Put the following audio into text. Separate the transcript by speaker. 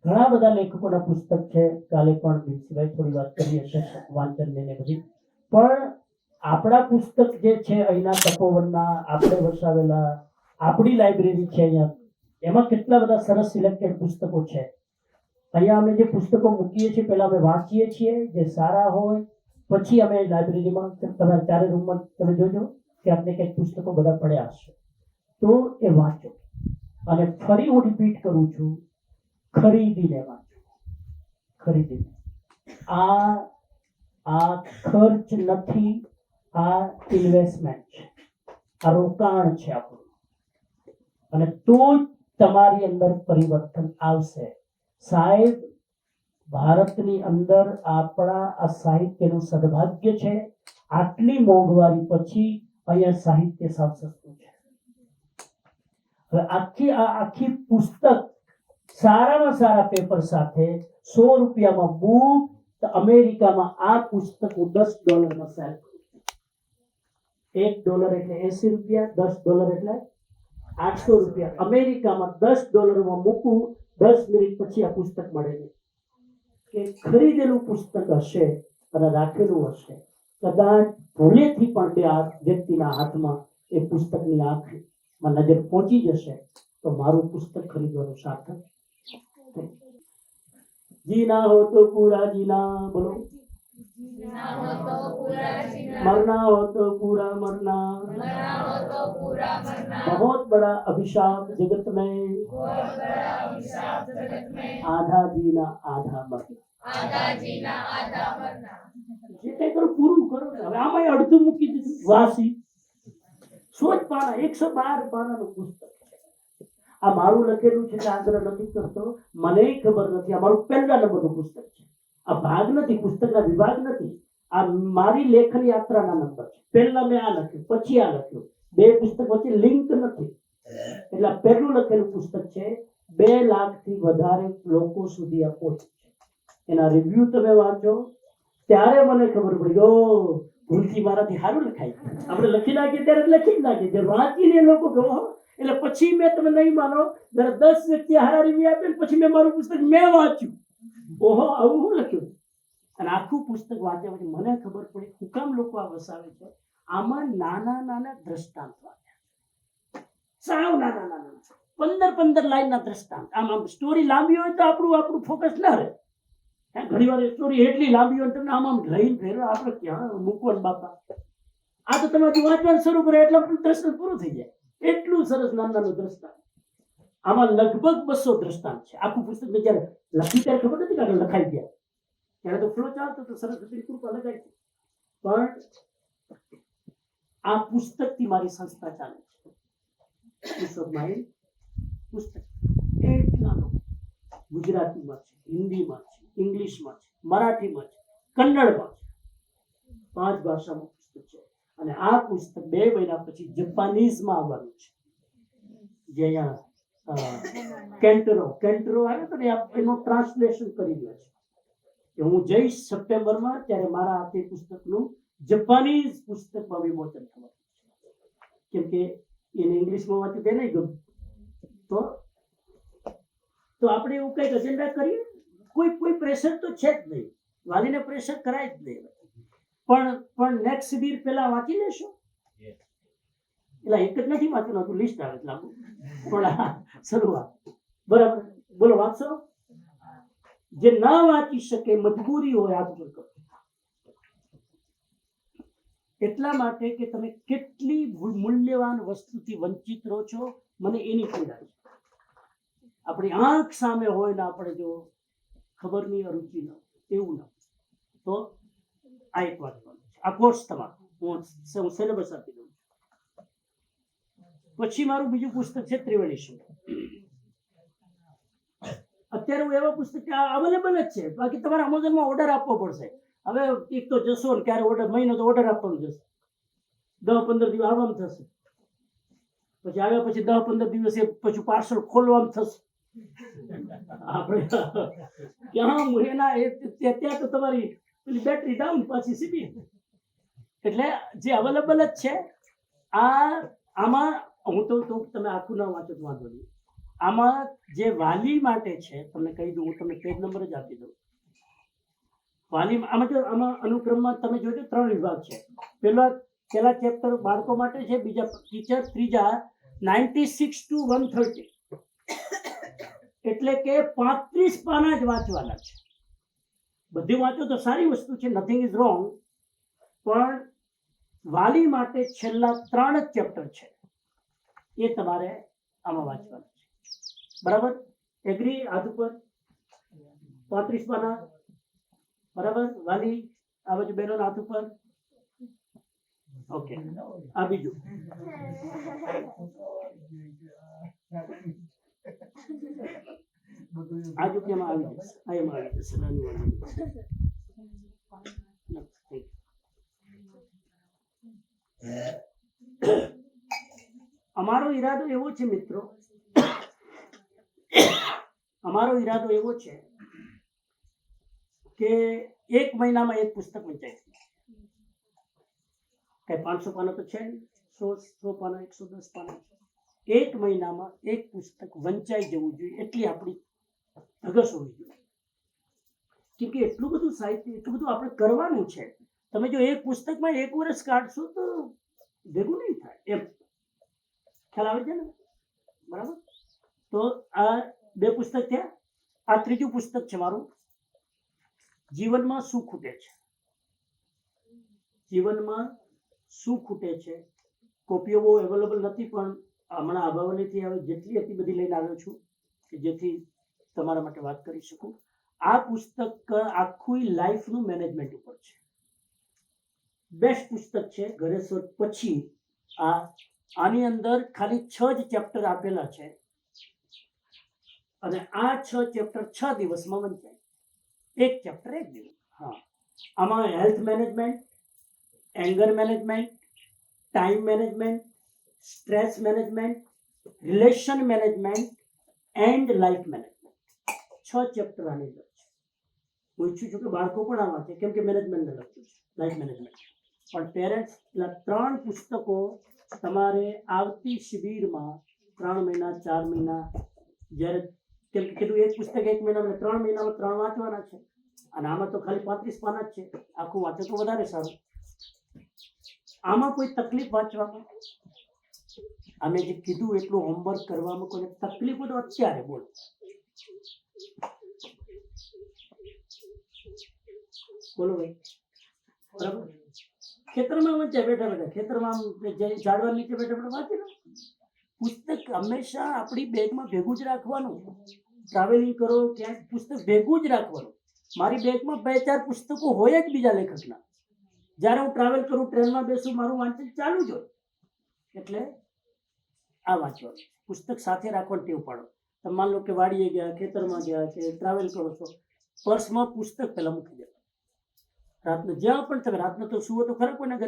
Speaker 1: ઘણા બધા લેખકોના પુસ્તક છે. કાલે પણ દિલસીભાઈ થોડી વાત કરી હશે વાંચનની ને બધી. પણ આપણા પુસ્તક જે છે અહીંના તપોવનના આપણે વસાવેલા આપણી લાઇબ્રેરી છે અહીંયા, એમાં કેટલા બધા સરસ સિલેક્ટેડ પુસ્તકો છે. અહીંયા અમે જે પુસ્તકો મૂકીએ છીએ પહેલા અમે વાંચીએ છીએ, જે સારા હોય પછી અમે લાઇબ્રેરીમાં તમારા ચારે રૂમમાં તમે જોજો કે આપણે કંઈક પુસ્તકો બધા પડ્યા હશે તો એ વાંચો. અને ફરી હું રિપીટ કરું છું, ખરીદીને વાંચો, ખરીદીને. આ ખર્ચ નથી, આ ઇન્વેસ્ટમેન્ટ છે, આ રોકાણ છે આપણું. અને તો જ તમારી અંદર પરિવર્તન આવશે. સાહેબ, ભારતની અંદર આપણા આ સાહિત્યનું સદભાગ્ય છે. આટલી મોંઘવારી પછી અહીંયા સાહિત્ય સાવ સસ્તું છે. હવે આખી પુસ્તક સારામાં સારા પેપર સાથે 100 રૂપિયામાં બુક. અમેરિકામાં આ પુસ્તક હું $10 સેલ કરું. $1 એટલે 80 રૂપિયા, $10 એટલે 800 રૂપિયા. અમેરિકામાં $10 મૂકું, 10 મિનિટ પછી આ પુસ્તક મળે છે. કે ખરીદેલું પુસ્તક હશે અને રાખેલું હશે, કદાચ ભૂલેથી પણ બે વ્યક્તિના હાથમાં એ પુસ્તકની આંખમાં નજર પહોંચી જશે તો મારું પુસ્તક ખરીદવાનું સાર્થક. जीना हो तो पूरा जीना, बोलो मरना हो तो पूरा मरना, बहुत बड़ा अभिशाप जगत में, आधा जीना आधा मरना. જે કઈ કરો પૂરું કરો ને. હવે આમાં અડધું મૂકી દીધું વાસી 100 પાના, 112 પાનાનું પુસ્તક. આ મારું લખેલું છે એટલે આગ્રહ નથી કરતો, મને ખબર નથી. આ મારું પહેલા નંબરનું પુસ્તક છે. આ ભાગ નથી, પુસ્તકના વિભાગ નથી. આ મારી લેખન યાત્રાના નંબર છે. પહેલા મેં આ લખ્યું, પછી આ લખ્યું. બે પુસ્તક વચ્ચે લિંક નથી. એટલે પહેલું લખેલું પુસ્તક છે. 2 લાખથી વધારે લોકો સુધી આ પહોંચે છે. એના રિવ્યુ તમે વાંચો ત્યારે મને ખબર પડી, ઓ ભૂલથી મારાથી સારું લખાય. આપણે લખી નાખીએ ત્યારે લખી જ નાખીએ, જે વાંચીને લોકો કહો. એટલે પછી મેં, તમે નહીં માનો, જરા 10 વ્યક્તિ હારા રિવ્યુ આપે પછી મેં મારું પુસ્તક મેં વાંચ્યું. ઓહો, આવું હું લખ્યું. અને આખું પુસ્તક વાંચ્યા પછી મને ખબર પડી હું કામ લોકો આ વસાવે છે. આમાં નાના નાના દ્રષ્ટાંત વાંચ્યા, સાવ નાના નાના 15 લાઈનના દ્રષ્ટાંત. આમ સ્ટોરી લાંબી હોય તો આપણું ફોકસ ના રહે. ઘણી વાર સ્ટોરી એટલી લાંબી હોય તમને આમ લઈને ફેરવે, આપણે ક્યાં મૂકવાનું બાપા. આ તો તમે વાંચવાનું શરૂ કરે એટલે દ્રષ્ટાંત પૂરું થઈ જાય. એટલું સરસ નાનું દ્રષ્ટાંત. આમાં લગભગ 200 દ્રષ્ટાંત છે. આખું પુસ્તક મેં જયારે લખી ત્યારે ખબર નથી કે લખાઈ ગયા. ત્યારે તો ફ્લો ચાલતો તો સરસ્વતી કૃપા લખાઈ. પણ આ પુસ્તકથી મારી સંસ્થા ચાલે છે. પુસ્તક એટલા લોકો ગુજરાતીમાં છે, હિન્દીમાં છે, ઇંગ્લિશમાં છે, મરાઠીમાં છે, કન્નડમાં છે. 5 ભાષામાં પુસ્તક છે. અને આ પુસ્તક 2 મહિના પછી જાપાનીઝમાં આવવાનું છે. જે અહીંયા કેન્ટરો આવ્યો તો ને, એનું ટ્રાન્સલેશન કરી રહ્યો છે. કે હું જઈશ સપ્ટેમ્બરમાં ત્યારે મારા હાથે પુસ્તકનું જાપાનીઝ પુસ્તકમાં વિમોચન થવાનું છે. કેમ કે એને ઇંગ્લિશમાં વાંચ્યું તે નહીં ગયું. તો આપણે એવું કંઈક એજન્ડા કરીએ. કોઈ પ્રેશર તો છે જ નહીં, વાલીને પ્રેશર કરાય જ નહીં. પણ નેક્સ્ટ શિબિર પહેલા વાંચી લેશો. એટલે એક જ નથી વાંચવાનું, હતું લિસ્ટ આવે એટલે પણ શરૂઆત બરાબર. બોલો, વાંચશો? જે ના વાંચી શકે, મજબૂરી હોય, આ બધું કરો. એટલા માટે કે તમે કેટલી મૂલ્યવાન વસ્તુથી વંચિત રહો છો, મને એની પીડા છે. આપણી આંખ સામે હોય ને આપણે જો ખબર નહીં, અરુચિ ન એવું ન તો આ એક વાત છે. આ કોર્સ તમારો હું સિલેબસ આપી દઉં. પછી મારું બીજું પુસ્તક છે ત્રિવેણી સંગમ. અત્યારે હું એવા પુસ્તક અવેલેબલ જ છે. બાકી તમારે એમેઝોનમાં ઓર્ડર આપવો પડશે. હવે એક તો જશો ને ક્યારે ઓર્ડર, મહિનો તો ઓર્ડર આપવાનું જશે. 10-15 દિવસ આવવાનું થશે. પછી આવ્યા પછી 10-15 દિવસે પછી પાર્સલ ખોલવાનું થશે. આપણે ક્યાં એના ત્યાં તો તમારી પેલી બેટરી ડાઉન, પાછી સીધી. એટલે જે અવેલેબલ જ છે. આમાં હું તો તમે આખું ના વાંચો તો વાંધો નહીં. આમાં જે વાલી માટે છે તમને કહી દઉં, હું તમને પેજ નંબર જ આપી દઉં. વાલી આમાં અનુક્રમમાં તમે જોજો 3 વિભાગ છે. પહેલા ચેપ્ટર બાળકો માટે છે, બીજા ટીચર, ત્રીજા 96 to 130, એટલે કે 35 પાના જ વાંચવાના છે. બધું વાંચો તો સારી વસ્તુ છે, નથિંગ ઇઝ રોંગ, પણ વાલી માટે છેલ્લા 3 જ ચેપ્ટર છે એ તમારે આમાં વાંચવાના છે. બરાબર? એગ્રી? હાથ ઉપર. 35 પાના. બરાબર? વાલી આ બાજુ બેનો હાથ ઉપર. ઓકે. આ બીજું. આજુ કેમાં આવી જશે? આ એમાં આવી જશે. નાની વાળી. અમારો ઈરાદો એવો છે મિત્રો, અમારો ઈરાદો એવો છે કે 1 મહિનામાં એક પુસ્તક વંચાય. કઈ 500 પાના તો છે નહીં, 100 પાના, 110 પાના. 1 મહિનામાં એક પુસ્તક વંચાઈ જવું જોઈએ, એટલી આપણી ધગશ હોવી જોઈએ. કેમ કે એટલું બધું સાહિત્ય, એટલું બધું આપણે કરવાનું છે. તમે જો એક પુસ્તકમાં 1 વર્ષ કાઢશો તો ભેગું નહીં થાય. એમ ખ્યાલ આવે છે ને? બરાબર? તો આ 2 પુસ્તક થયા. આ 3જું પુસ્તક છે મારું, જીવનમાં શું ખૂટે છે. જીવનમાં શું ખૂટે છે. કોપીઓ બહુ અવેલેબલ નથી, પણ હમણાં અભાવનીથી હવે જેટલી હતી બધી લઈને આવ્યો છું કે જેથી તમારા માટે વાત કરી શકું. આ પુસ્તક આખું લાઈફનું મેનેજમેન્ટ ઉપર છે. બેસ્ટ પુસ્તક છે. ઘરેશ્વર પછી આની અંદર ખાલી 6 જ ચેપ્ટર આપેલા છે અને આ 6 ચેપ્ટર 6 દિવસમાં વંચાય. એક ચેપ્ટર 1 દિવસ. હા, આમાં health management, anger management, time management, stress management, relation management and life management, 6 chapter આની અંદર છે. હું ઈચ્છું છું કે બાળકો પણ આ વાંચે, કેમ કે મેનેજમેન્ટને લગતું છે, લાઈફ મેનેજમેન્ટ. પણ પેરેન્ટ્સ પેલા 3 પુસ્તકો તમારે આવતી શિબિરમાં 3 મહિના 4 મહિના, જ્યારે કેમ કે કીધું એક પુસ્તક 1 મહિનામાં, 3 મહિનામાં 3 વાંચવાના છે. અને આમાં તો ખાલી 35 પાના જ છે. આખું વાંચો તો વધારે સારું. આમાં કોઈ તકલીફ વાંચવામાં, અમે જે કીધું એટલું હોમવર્ક કરવામાં કોઈને તકલીફ હોય તો અત્યારે બોલો. બોલો ભાઈ. બરાબર? ખેતરમાં વંચાય બેઠા બેઠા, ખેતરમાં ઝાડવા નીચે બેઠા બેઠા વાંચી લો. પુસ્તક હંમેશા આપણી બેગમાં ભેગું જ રાખવાનું. ટ્રાવેલિંગ કરો ક્યાંક પુસ્તક ભેગું જ રાખવાનું. મારી બેગમાં 2-4 પુસ્તકો હોય જ બીજા લેખકના. જ્યારે હું ટ્રાવેલ કરું, ટ્રેનમાં બેસું, મારું વાંચન ચાલુ જ હોય. એટલે આ વાંચવાનું, પુસ્તક સાથે રાખવાનું ટેવ પાડો. તમે માન લો કે વાડીએ ગયા, ખેતરમાં ગયા કે ટ્રાવેલ કરો છો, પર્સમાં પુસ્તક પહેલા મૂકી દેવાનું. રાતના જ્યાં પણ તમે, રાતના તો સુવો તો ખરા કોઈના ઘરે,